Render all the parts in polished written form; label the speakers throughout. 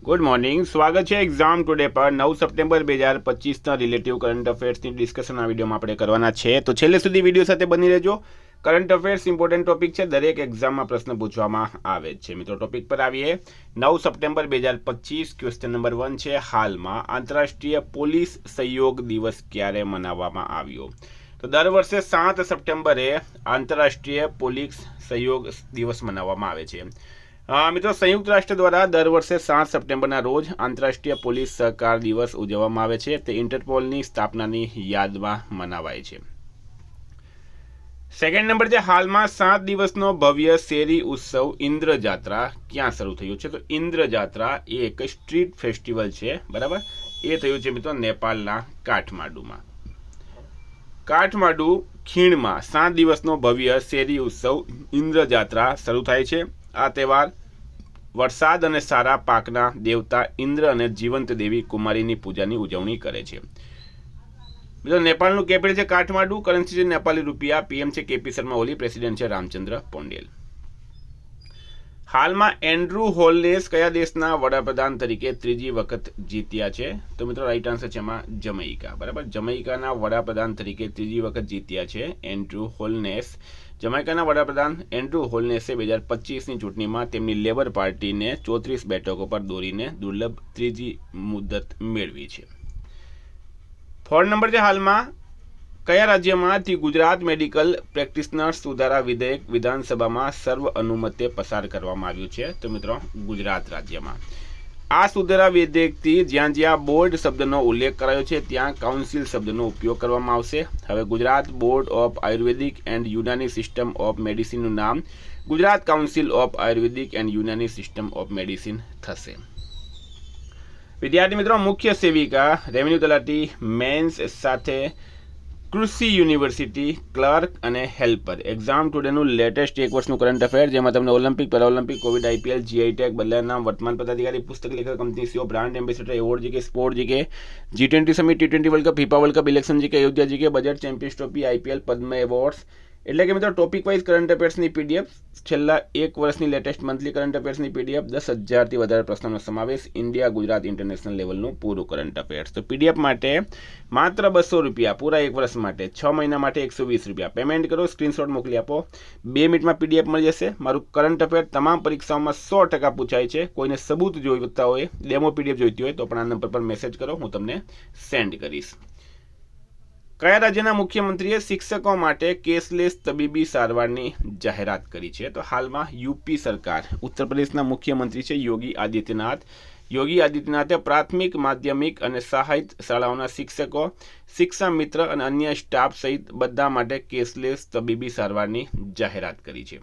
Speaker 1: Good morning. સ્વાગત છે exam today પર 9 સપ્ટેમ્બર 2025ના રિલેટિવ કરંટ અફેર્સની ડિસ્કશન આ વિડીયોમાં આપણે કરવાના છે. તો છેલ્લે સુધી વિડીયો સાથે બની રહેજો. કરંટ અફેર્સ ઇમ્પોર્ટન્ટ ટોપિક છે, દરેક એક્ઝામમાં પ્રશ્ન પૂછવામાં આવે છે. મિત્રો ટોપિક પર આવીએ. 9 સપ્ટેમ્બર 2025 ક્વેશ્ચન નંબર 1 છે, હાલમાં આંતરરાષ્ટ્રીય પોલીસ સહયોગ દિવસ ક્યારે મનાવવામાં આવ્યો? તો દર વર્ષે 7 સપ્ટેમ્બરે આંતરરાષ્ટ્રીય પોલીસ સહયોગ દિવસ મનાવવામાં આવે છે. મિત્રો સંયુક્ત રાષ્ટ્ર દ્વારા દર વર્ષે 7 સપ્ટેમ્બરના રોજ આંતરરાષ્ટ્રીય પોલીસ સહકાર દિવસ ઉજવવામાં આવે છે. તે ઇન્ટરપોલની સ્થાપનાની યાદમાં મનાવાય છે. સેકન્ડ નંબર છે, હાલમાં 7 દિવસનો ભવ્ય શેરી ઉત્સવ ઇન્દ્રજાત્રા ક્યાં શરૂ થયું છે? તો ઇન્દ્રજાત્રા એ એક સ્ટ્રીટ ફેસ્ટિવલ છે, બરાબર. એ થયું છે મિત્રો નેપાળના કાઠમાંડુમાં. કાઠમાંડુ ખીણમાં 7 દિવસનો ભવ્ય શેરી ઉત્સવ ઇન્દ્રજાત્રા શરૂ થાય છે. આ તહેવાર વરસાદ અને સારા પાકના દેવતા ઇન્દ્ર અને જીવંત દેવી કુમારીની પૂજાની ઉજવણી કરે છે. મિત્રો નેપાળનું કેપિટલ છે કાઠમાંડુ, કરન્સી છે નેપાળી રૂપિયા, પીએમ છે કેપી શર્મા ઓલી, પ્રેસિડેન્ટ છે રામચંદ્ર પોંડેલ. હાલમાં એન્ડ્રુ હોલનેસ કયા દેશના વડાપ્રધાન તરીકે ત્રીજી વખત જીત્યા છે? તો મિત્રો રાઈટ આન્સર છે એમાં જમૈકા, બરાબર. જમૈકાના વડાપ્રધાન તરીકે ત્રીજી વખત જીત્યા છે એન્ડ્રુ હોલનેસ. જમૈકાના વડાપ્રધાન એન્ડ્રુ હોલનેસે 2025ની ચૂંટણીમાં તેમની લેબર પાર્ટીને 34 બેઠકો પર દોરીને દુર્લભ ત્રીજી મુદત મેળવી છે. 4 નંબર છે, હાલમાં કયા રાજ્યમાંથી ગુજરાત મેડિકલ પ્રેક્ટિશનર્સ સુધારા વિધેયક વિધાનસભામાં સર્વ અનુમતે પસાર કરવામાં આવ્યું છે? તો મિત્રો ગુજરાત રાજ્યમાં. આ સુધારા વિધેયકથી જ્યાં જ્યાં બોર્ડ શબ્દનો ઉલ્લેખ કરાયો છે ત્યાં કાઉન્સિલ શબ્દનો ઉપયોગ કરવામાં આવશે. હવે Gujarat board of Ayurvedic and Unani system of મેડિસિનનું નામ Gujarat council of Ayurvedic and Unani system of medicine થશે. વિદ્યાર્થી મિત્રો, મુખ્ય સેવિકા રેવન્યુ તલાટી મેન્સ સાથે કૃષિ યુનિવર્સિટી ક્લર્ક અને હેલ્પર એક્ઝામ ટુડેનું લેટેસ્ટ એક વર્ષનું કરંટ અફેર, જેમાં તમને Olympic, Paralympic, Covid, IPL, GI tag, બદલાયા નામ, વર્તમાન પદાધિકારી, પુસ્તક લેખક, company CEO, brand ambassador, award GK, sport GK, G20 summit, T20 world cup, FIFA world cup, election GK, Ayodhya GK, budget, champions trophy, IPL, Padma awards. એટલે કે મિત્રો ટોપિક વાઇઝ કરંટ અફેર્સની પીડીએફ, છેલ્લા એક વર્ષની લેટેસ્ટ મંથલી કરંટ અફેર્સની PDF, 10,000થી વધારે પ્રશ્નોનો સમાવેશ, ઇન્ડિયા, ગુજરાત, ઇન્ટરનેશનલ લેવલનું પૂરું કરંટ અફેર્સ. તો પીડીએફ માટે માત્ર 200 રૂપિયા, પૂરા એક વર્ષ માટે, 6 મહિના માટે 120 રૂપિયા પેમેન્ટ કરો, સ્ક્રીનશોટ મોકલી આપો, 2 મિનિટમાં પીડીએફ મળી જશે. મારું કરંટ અફેર તમામ પરીક્ષાઓમાં 100% પૂછાય છે. કોઈને સબૂત જોઈતા હોય, ડેમો પીડીએફ જોઈતી હોય તો પણ આ નંબર પર મેસેજ કરો, હું તમને સેન્ડ કરીશ. કયા રાજ્યના મુખ્યમંત્રીએ શિક્ષકો માટે કેશલેસ તબીબી સારવારની જાહેરાત કરી છે? તો હાલમાં યુપી સરકાર, ઉત્તર પ્રદેશના મુખ્યમંત્રી છે યોગી આદિત્યનાથ. યોગી આદિત્યનાથે પ્રાથમિક, માધ્યમિક અને સહાયિત શાળાઓના શિક્ષકો, શિક્ષા મિત્ર અને અન્ય સ્ટાફ સહિત બધા માટે કેશલેસ તબીબી સારવારની જાહેરાત કરી છે.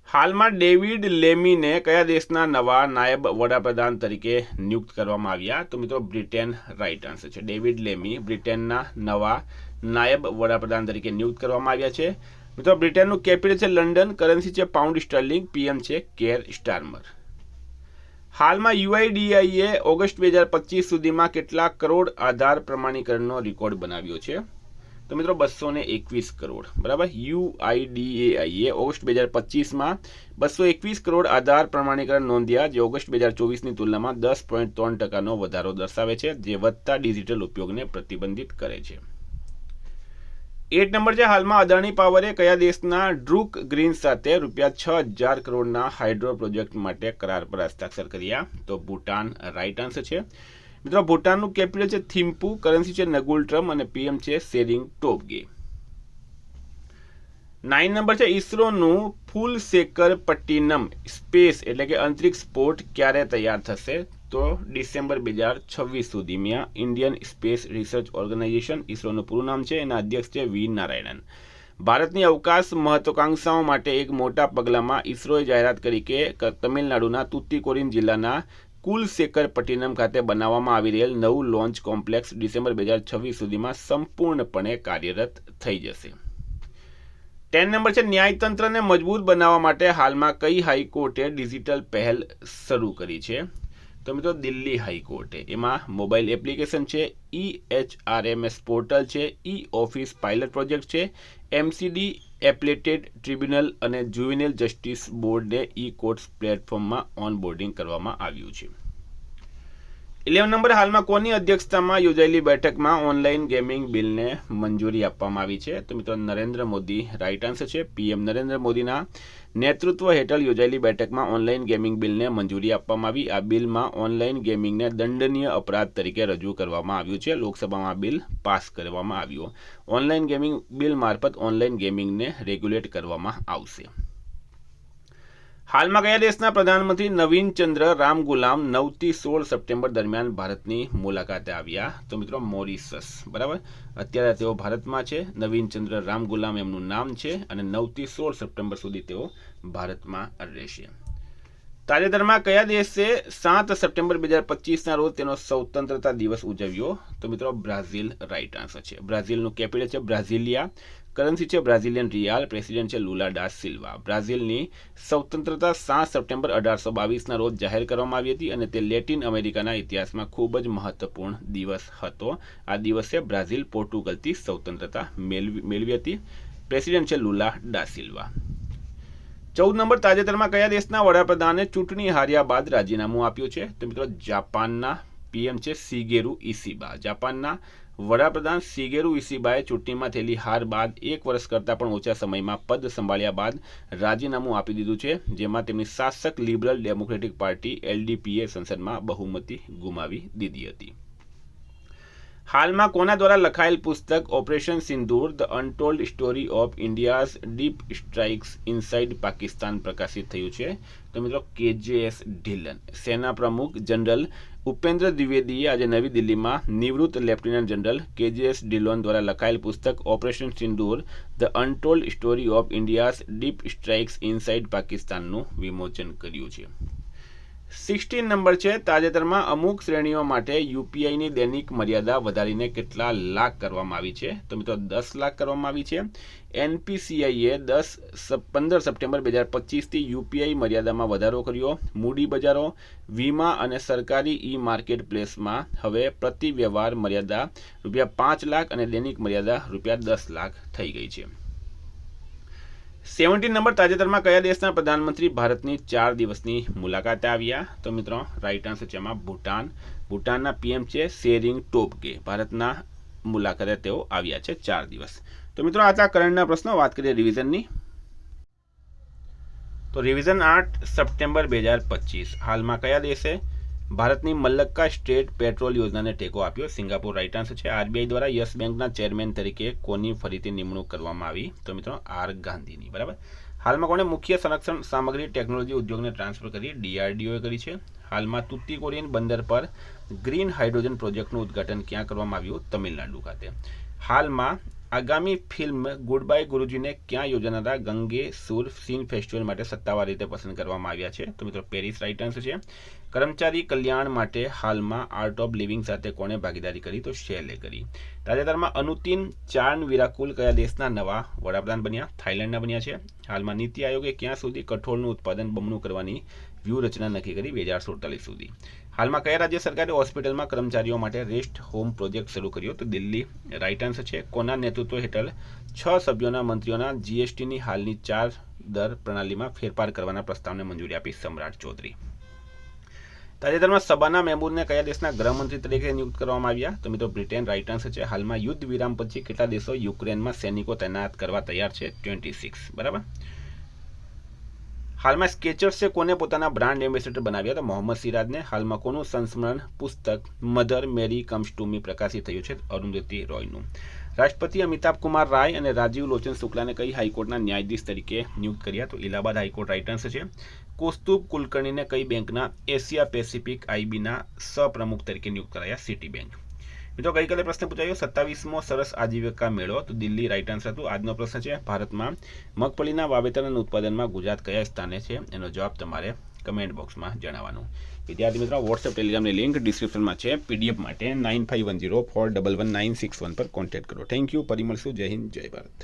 Speaker 1: હાલમાં ડેવિડ લેમીને કયા દેશના નવા નાયબ વડાપ્રધાન તરીકે નિયુક્ત કરવામાં આવ્યા? તો મિત્રો બ્રિટેન રાઈટ આન્સર છે. ડેવિડ લેમી બ્રિટેનના નવા નાયબ વડાપ્રધાન તરીકે નિયુક્ત કરવામાં આવ્યા છે. મિત્રો બ્રિટેનનું કેપિટલ છે લંડન, કરન્સી છે પાઉન્ડ સ્ટર્લિંગ, પીએમ છે કેર સ્ટારમર. હાલમાં યુઆઈડીએઆઈએ ઓગસ્ટ 2025 સુધીમાં કેટલા કરોડ આધાર પ્રમાણીકરણનો રેકોર્ડ બનાવ્યો છે? તો મિત્રો 221 કરોડ, બરાબર. યુઆઈડીએઆઈએ ઓગસ્ટ 2025માં 221 કરોડ આધાર પ્રમાણીકરણ નોંધ્યા, જે ઓગસ્ટ 2024ની તુલનામાં 10.3%નો વધારો દર્શાવે છે, જે વધતા ડિજિટલ ઉપયોગને પ્રતિબંધિત કરે છે. 8 નંબર છે, હાલમાં અદાણી પાવરે કયા દેશના ડ્રુક ગ્રીન સાથે ₹6,000 કરોડના હાઇડ્રો પ્રોજેક્ટ માટે કરાર પર હસ્તાક્ષર કર્યા? તો ભૂટાન રાઈટ આન્સર છે. મિત્રો ભૂટાનનું કેપિટલ છે થિમ્પુ, કરન્સી છે નગુલ ટ્રમ અને પીએમ છે શેરિંગ ટોબગે. 9 નંબર છે, ઇસરોનું ફૂલ સેકર પટ્ટીનમ સ્પેસ એટલે કે અંતરિક્ષ પોર્ટ ક્યારે તૈયાર થશે? તો ડિસેમ્બર 2026 સુધીમાં. ઇન્ડિયન સ્પેસ રિસર્ચ ઓર્ગેનાઇઝેશન, ઇસરોનું પૂરું નામ છે, એના અધ્યક્ષ છે વી નારાયણન. ભારતની અવકાશ મહત્વાકાંક્ષાઓ માટે એક મોટા પગલામાં ઇસરોએ જાહેરાત કરી કે તમિલનાડુના તુતીકોરીન જિલ્લાના કુલશેખરપટ્ટિનમ ખાતે બનાવવામાં આવી રહેલ નવું લોન્ચ કોમ્પ્લેક્સ ડિસેમ્બર 2026 સુધીમાં સંપૂર્ણપણે કાર્યરત થઈ જશે. 10 નંબર છે, ન્યાયતંત્રને મજબૂત બનાવવા માટે હાલમાં કઈ હાઈકોર્ટે ડિજિટલ પહેલ શરૂ કરી છે? તો મિત્રો દિલ્હી હાઈકોર્ટે એમાં મોબાઈલ એપ્લિકેશન છે, EHRMS પોર્ટલ છે, ઓફિસ પાયલટ પ્રોજેક્ટ છે, MCD એપ્લેટેડ ટ્રિબ્યુનલ અને જુવેનિલ જસ્ટિસ બોર્ડને કોર્ટ્સ પ્લેટફોર્મમાં ઓનબોર્ડિંગ કરવામાં આવ્યું છે. 11 નંબર, હાલમાં કોની અધ્યક્ષતામાં યોજાયેલી બેઠકમાં ઓનલાઈન ગેમિંગ બિલને મંજૂરી આપવામાં આવી છે? તો મિત્રો નરેન્દ્ર મોદી રાઈટ આન્સર છે. PM નરેન્દ્ર મોદીના નેતૃત્વ હેઠળ યોજાયેલી બેઠકમાં ઓનલાઈન ગેમિંગ બિલને મંજૂરી આપવામાં આવી. આ બિલમાં ઓનલાઈન ગેમિંગને દંડનીય અપરાધ તરીકે રજૂ કરવામાં આવ્યું છે. લોકસભામાં આ બિલ પાસ કરવામાં આવ્યું. ઓનલાઈન ગેમિંગ બિલ મારફત ઓનલાઈન ગેમિંગને રેગ્યુલેટ કરવામાં આવશે. હાલમાં કયા દેશના પ્રધાનમંત્રી નવીન ચંદ્ર રામગુલામ 9 થી 16 સપ્ટેમ્બર દરમિયાન ભારતની મુલાકાતે આવ્યા? તો મિત્રો મોરિશસ. બરાબર, અત્યારે તેઓ ભારતમાં છે. નવીન ચંદ્ર રામગુલામ એમનું નામ છે અને 9 થી 16 સપ્ટેમ્બર સુધી તેઓ ભારતમાં રહેશે. તાજેતરમાં કયા દેશે 7 સપ્ટેમ્બર 2025ના રોજ તેનો સ્વતંત્રતા દિવસ ઉજવ્યો? તો મિત્રો બ્રાઝિલ રાઈટ આન્સર છે. બ્રાઝિલનું કેપિટલ છે બ્રાઝિલિયા. કરન્સી છે બ્રાઝિલિયન રિયાલ. પ્રેસિડેન્ટ છે લુલા ડા સિલ્વા. બ્રાઝિલની સ્વતંત્રતા 7 સપ્ટેમ્બર 1822ના રોજ જાહેર કરવામાં આવી હતી અને તે લેટિન અમેરિકાના ઇતિહાસમાં ખૂબ જ મહત્વપૂર્ણ દિવસ હતો. આ દિવસે બ્રાઝિલ પોર્ટુગલથી સ્વતંત્રતા મેળવી હતી. પ્રેસિડેન્ટ છે લુલા ડા સિલ્વા. 14 નંબર, તાજેતરમાં કયા દેશના વડાપ્રધાને ચૂંટણી હાર્યા બાદ રાજીનામું આપ્યું છે? તો મિત્રો જાપાનના PM છે શિગેરુ ઇશિબા. જાપાનના વડાપ્રધાન શિગેરુ ઇશિબાએ ચૂંટણીમાં થયેલી હાર બાદ 1 વર્ષ કરતાં પણ ઓછા સમયમાં પદ સંભાળ્યા બાદ રાજીનામું આપી દીધું છે, જેમાં તેમની શાસક લિબરલ ડેમોક્રેટિક પાર્ટી LDPએ સંસદમાં બહુમતી ગુમાવી દીધી હતી. હાલમાં કોના દ્વારા લખાયેલ પુસ્તક operation Sindoor the untold story of India's deep strikes inside Pakistan પ્રકાશિત થયું છે? તો મિત્રો KJS ઢિલ્લન. સેના પ્રમુખ જનરલ ઉપેન્દ્ર દ્વિવેદીએ આજે નવી દિલ્હીમાં નિવૃત્ત લેફ્ટિનન્ટ જનરલ KJS ઢિલ્લોન દ્વારા લખાયેલ પુસ્તક operation Sindoor the untold story of India's deep strikes inside પાકિસ્તાનનું વિમોચન કર્યું છે. 16 નંબર છે, તાજેતરમાં અમુક શ્રેણીઓ માટે UPIની દૈનિક મર્યાદા વધારીને કેટલા લાખ કરવામાં આવી છે? તો મિત્રો 10 લાખ કરવામાં આવી છે. NPCIએ 15 સપ્ટેમ્બર 2025થી UPI મર્યાદામાં વધારો કર્યો. મૂડી બજારો, વીમા અને સરકારી માર્કેટ પ્લેસમાં હવે પ્રતિ વ્યવહાર મર્યાદા ₹5 લાખ અને દૈનિક મર્યાદા ₹10 લાખ થઈ ગઈ છે. 17 નંબર, તાજેતરમાં કયા દેશના પ્રધાનમંત્રી ભારતની 4 દિવસની મુલાકાતે આવ્યા? તો મિત્રો રાઈટ આન્સર છે એમાં ભૂટાન. ભૂટાનના PM છે શેરિંગ ટોબગે. ભારતના મુલાકાતે તેઓ આવ્યા છે 4 દિવસ. તો મિત્રો આ હતા કરંટના પ્રશ્નો. વાત કરીએ રિવિઝનની. તો રિવિઝન 8 સપ્ટેમ્બર 2025. હાલમાં કયા દેશે ભારતની મલ્લક્કા સ્ટેટ પેટ્રોલ યોજનાને ટેકો આપ્યો? સિંગાપુર રાઈટ આન્સર છે. RBI દ્વારા યસ બેંકના ચેરમેન તરીકે કોની ફરીથી નિમણૂક કરવામાં આવી? તો મિત્રો R ગાંધીની. બરાબર. હાલમાં કોણે મુખ્ય સંરક્ષણ સામગ્રી ટેકનોલોજી ઉદ્યોગને ટ્રાન્સફર કરી? DRDOએ કરી છે. હાલમાં તુતીકોરિન બંદર પર ગ્રીન હાઇડ્રોજન પ્રોજેક્ટનું ઉદ્ઘાટન ક્યાં કરવામાં આવ્યું? તમિલનાડુ ખાતે. હાલમાં આગામી ફિલ્મ ગુડ બાય ગુરુજીને ક્યાં યોજાનારા ગંગે સુર સીન ફેસ્ટિવલ માટે સત્તાવાર રીતે પસંદ કરવામાં આવ્યા છે? તો મિત્રો પેરિસ રાઈટ આન્સર છે. કર્મચારી કલ્યાણ માટે હાલમાં આર્ટ ઓફ લિવિંગ સાથે કોણે ભાગીદારી કરી? તો શેલે કરી. તાજેતરમાં અનુતિન ચાન વિરાકુલ કયા દેશના નવા વડાપ્રધાન બન્યા? થાઇલેન્ડના બન્યા છે. હાલમાં નીતિ આયોગે ક્યાં સુધી કઠોળનું ઉત્પાદન બમણું કરવાની વ્યૂહરચના નક્કી કરી? 2047 સુધી. હાલમાં કયા રાજ્ય સરકારે હોસ્પિટલમાં કર્મચારીઓ માટે રેસ્ટ હોમ પ્રોજેક્ટ શરૂ કર્યો? તો દિલ્હી રાઈટ આન્સર છે. કોના નેતૃત્વ હેઠળ 6 સભ્યોના મંત્રીઓના GSTની હાલની 4 દર પ્રણાલીમાં ફેરફાર કરવાના પ્રસ્તાવને મંજૂરી આપી? સમ્રાટ ચૌધરી. તાજેતરમાં સબાના મહેમૂદને કયા દેશના ગૃહમંત્રી તરીકે નિયુક્ત કરવામાં આવ્યા? તો મિત્રો બ્રિટેન રાઈટ આન્સર છે. હાલમાં યુદ્ધ વિરામ પછી કેટલા દેશો યુક્રેનમાં સૈનિકો તૈનાત કરવા તૈયાર છે? 26. બરાબર. હાલમાં સ્કેચર્સે કોને પોતાના બ્રાન્ડ એમ્બેસેડર બનાવ્યા? તો મોહમ્મદ સિરાજને. હાલમાં કોનું સંસ્મરણ પુસ્તક Mother Mary comes to me પ્રકાશિત થયું છે? અરુંધતી રોયનું. રાષ્ટ્રપતિ અમિતાભ કુમાર રાય અને રાજીવ લોચન શુક્લાને કઈ હાઈકોર્ટના ન્યાયાધીશ તરીકે નિયુક્ત કર્યા? તો ઇલાહાબાદ હાઈકોર્ટ રાઈટ આન્સર છે. કૌસ્તુભ કુલકર્ણીને કઈ બેંકના એશિયા પેસિફિક IBના સહપ્રમુખ તરીકે નિયુક્ત કરાયા? City bank. મિત્રો ગઈકાલે પ્રશ્ન પૂછાયો 27મો સરસ આજીવિકા મેળો. તો દિલ્હી રાઈટ આન્સર હતું. આજનો પ્રશ્ન છે ભારતમાં મગફળીના વાવેતર અને ઉત્પાદનમાં ગુજરાત કયા સ્થાને છે? એનો જવાબ તમારે કમેન્ટ બોક્સમાં જણાવવાનું. વિદ્યાર્થી મિત્રો વોટ્સએપ ટેલિગ્રામની લિંક ડિસ્ક્રિપ્શનમાં છે. PDF માટે 9510411961 પર કોન્ટેક્ટ કરો. Thank you. ફરી મળશું. જય હિન્દ, જય ભારત.